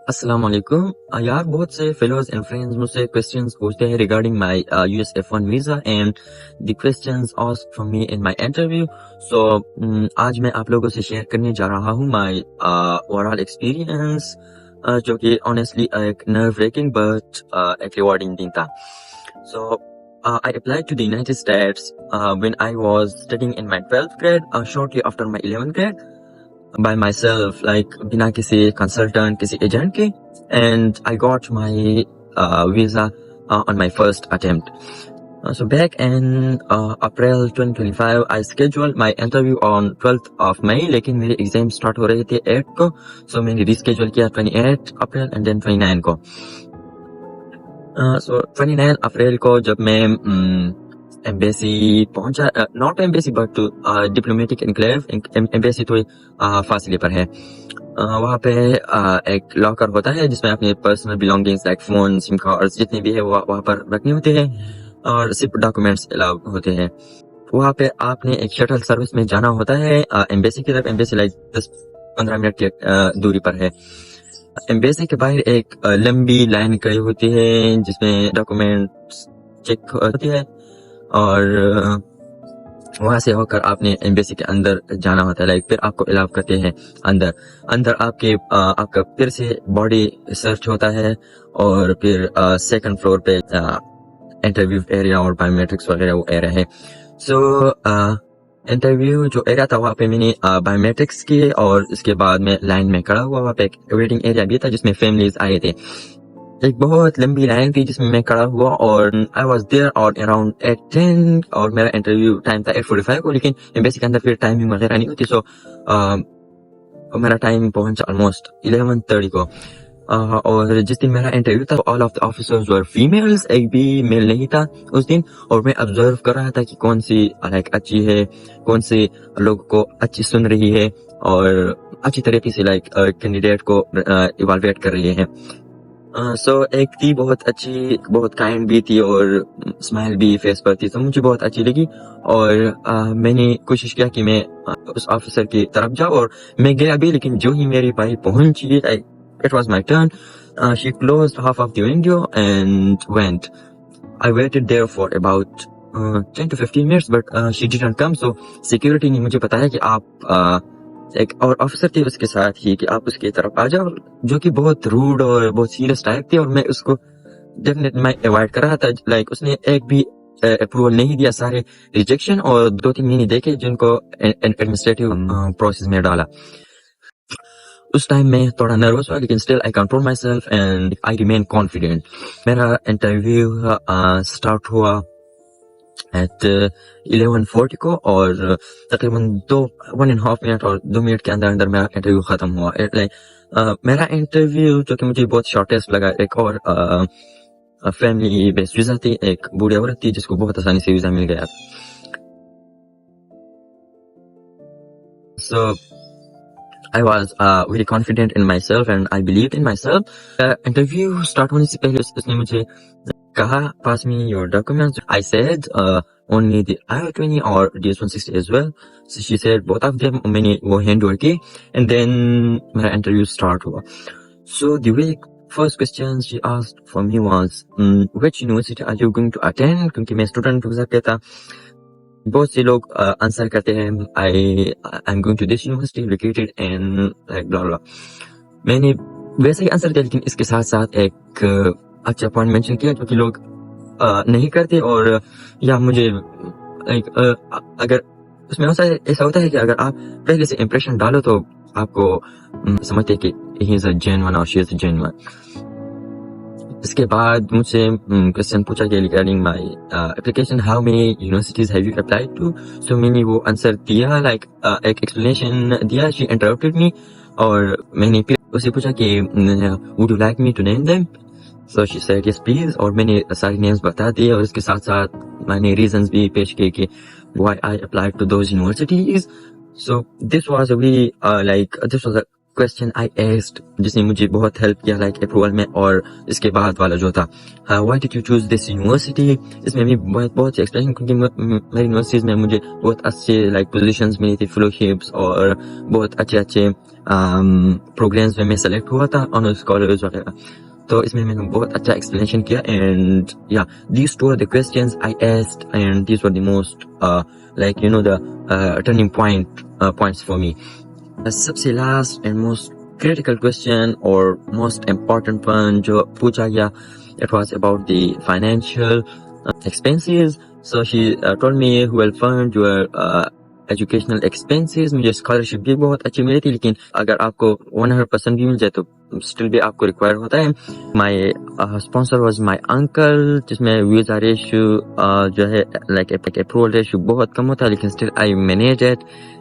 अस्सलाम वालेकुम। यार बहुत से फेलोज एंड फ्रेंड्स मुझसे क्वेश्चंस पूछते हैं regarding my US F1 visa and the questions asked from me in my interview. So आज मैं आप लोगों से शेयर करने जा रहा हूँ माय ओवरऑल एक्सपीरियंस, जो कि ऑनेस्टली एक नर्व ब्रेकिंग बट एक रिवॉर्डिंग दिन था। सो I applied to the United States when I was studying in my 12th grade, shortly after my 11th grade. By myself, like बिना किसी consultant, किसी agent के, and I got my visa on my first attempt. So back in April 2025, I scheduled my interview on 12th of May, लेकिन मेरे exam start हो रहे थे 8 को, so मैंने reschedule किया 28 अप्रैल and then 29 को. So 29 अप्रैल को जब मैं एम्बेसी पहुंचा, not embassy but diplomatic enclave, embassy तो फासले पर है। वहाँ पे एक लॉकर होता है जिसमें अपने personal belongings like phone, SIM cards जितने भी है वहाँ पर रखने होते हैं और सिर्फ डॉक्यूमेंट्स अलाउ होते हैं। वहाँ पे आपने एक शटल सर्विस में जाना होता है एम्बेसी की तरफ। एम्बेसी लाइक 10-15 मिनट की दूरी पर है। एम्बेसी के बाहर एक लंबी लाइन खड़ी होती है जिसमें डॉक्यूमेंट्स चेक होती है और वहां से होकर आपने एम्बेसी के अंदर जाना होता है। लाइक फिर आपको अलाउ करते हैं अंदर आपका फिर से बॉडी सर्च होता है और फिर सेकंड फ्लोर पे इंटरव्यू एरिया और बायोमेट्रिक्स वगैरह वो एरिया है। सो इंटरव्यू जो एरिया था वहाँ पे मैंने बायोमेट्रिक्स किए और इसके बाद मैं लाइन में खड़ा हुआ। वहाँ पे एक वेटिंग एरिया भी था जिसमें फैमिलीज आए थे। एक बहुत लंबी लाइन थी जिसमें मैं खड़ा हुआ और आई वॉज देयर और अराउंड 8:10 और मेरा इंटरव्यू टाइम था 8:45 को, लेकिन एम्बेसी के अंदर फिर टाइमिंग वगैरह नहीं होती। सो मेरा टाइम पहुंचा ऑलमोस्ट 11:30 को। और जिस दिन मेरा इंटरव्यू था all of the officers were females, एक भी मेल नहीं था उस दिन। और मैं ऑब्जर्व कर रहा था कि कौन सी लाइक अच्छी है, कौन से लोग को अच्छी सुन रही है और अच्छी तरीके से लाइक कैंडिडेट को इवैल्यूएट कर रही है। सो एक थी बहुत अच्छी, बहुत काइंड भी थी और स्माइल भी फेस पर थी, तो मुझे बहुत अच्छी लगी। और मैंने कोशिश किया कि मैं उस ऑफिसर की तरफ जाऊँ और मैं गया भी, लेकिन जो ही मेरी बारी पहुंची, it was my turn, she closed half of the window and went. I waited there for about 10 to 15 minutes but she didn't come. So security ने मुझे बताया कि आप एक और ऑफिसर थे उसके साथ ही कि आप उसकी तरफ आ जाओ, जो कि बहुत रूड और बहुत सीरियस टाइप थे और मैं उसको डेफिनेटली मैं अवॉइड कर रहा था। लाइक उसने एक भी अप्रूवल नहीं दिया, सारे रिजेक्शन और 2-3 महीने देखे जिनको एडमिनिस्ट्रेटिव प्रोसेस में डाला। उस टाइम में थोड़ा नर्वस हुआ लेकिन still I control my self and I remain confident. मेरा इंटरव्यू स्टार्ट हुआ एट 11:40 को और तकरीबन 1.5 मिनट और 2 मिनट के अंदर अंदर मेरा इंटरव्यू खत्म हुआ। लाइक मेरा इंटरव्यू जो कि मुझे बहुत शॉर्टेस्ट लगा, एक और फैमिली बेस्ड वीजा थी, एक बूढ़ी औरत थी जिसको बहुत आसानी से वीजा मिल गया। सो I was very confident in myself and I believed in myself. Interview start होने से पहले उसने मुझे कहा pass me your documents. I said only the I-20 or DS-160 as well. So she said both of them. मैंने वो hand over की and then मेरा इंटरव्यू स्टार्ट हुआ. So the very first question she asked for me was which university are you going to attend? क्योंकि मैं student visa पे था। बहुत से लोग आंसर करते हैं I am going to this university located in like blah blah. मैंने वैसे ही आंसर दिया लेकिन इसके साथ साथ एक अच्छा पॉइंट मेंशन किया जो कि लोग नहीं करते। और या मुझे लाइक अगर उसमें ऐसा होता है कि अगर आप पहले से इंप्रेशन डालो तो आपको समझते हैं कि ही इज अ जेन्युइन और शी इज अ जेन्युइन। इसके बाद मुझसे क्वेश्चन पूछा गया regarding my application, how many universities have you applied to. So मैंने वो आंसर दिया, लाइक एक एक्सप्लेनेशन दिया। शी इंटरप्टेड मी और मैंने फिर उससे पूछा कि would you like me to name them. So she said yes please और मैंने सारे नेम्स बता दिए और इसके साथ साथ मैंने रीजंस भी पेश किए कि why I applied to those universities. So this was a very this was a question I asked जिसने मुझे बहुत हेल्प किया लाइक अप्रूवल में, और इसके बाद वाला जो था why did you choose this university, इसमें भी बहुत सी एक्सप्लेनेशन, क्योंकि मेरी यूनिवर्सिटीज में मुझे बहुत अच्छे लाइक पोजीशंस मिली थी, फेलोशिप्स और बहुत अच्छे अच्छे प्रोग्राम्स में मैं सेलेक्ट हुआ था, ऑनर्स स्कॉलर्स वगैरह। तो इसमें मैंने बहुत अच्छा एक्सप्लेनेशन किया, एंड या these two are the questions I asked, and these were the most like you know the turning points for me. सबसे last and most critical question or most important one जो पूछा गया, it was about the financial expenses. So she told me who will fund your educational expenses. मुझे scholarship भी बहुत अच्छी मिली थी, लेकिन अगर आपको 100% भी मिल जाए तो स्टिल भी आपको रिक्वायर होता है। माई स्पॉन्सर वॉज माई अंकल, जिसमें वीजा रेशियो जो है लाइक अप्रूवल रेशियो बहुत कम होता है, लेकिन still I manage it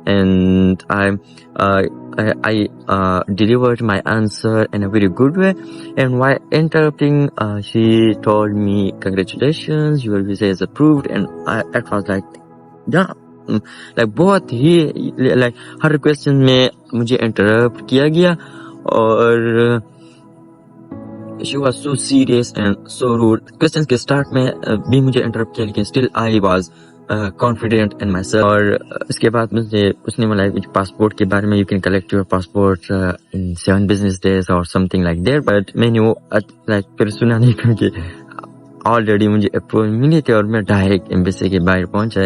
and I delivered my answer in a very good way. And while interrupting, she told me, "Congratulations, your visa is approved." And it was like, yeah, like बहुत ही like हर question में मुझे interrupt किया गया, और she was so serious and so rude. Question के start में भी मुझे इंटरप्ट किया, लेकिन still I was confident in my self. और इसके बाद मुझे उसने बोला पासपोर्ट के बारे में, you can collect your passport in 7 business days और समथिंग लाइक दैट, बट मैंने वो लाइक फिर सुना नहीं, क्योंकि ऑलरेडी मुझे अप्रूवल मिली थी और मैं डायरेक्ट एम्बेसी के बाहर पहुंचा।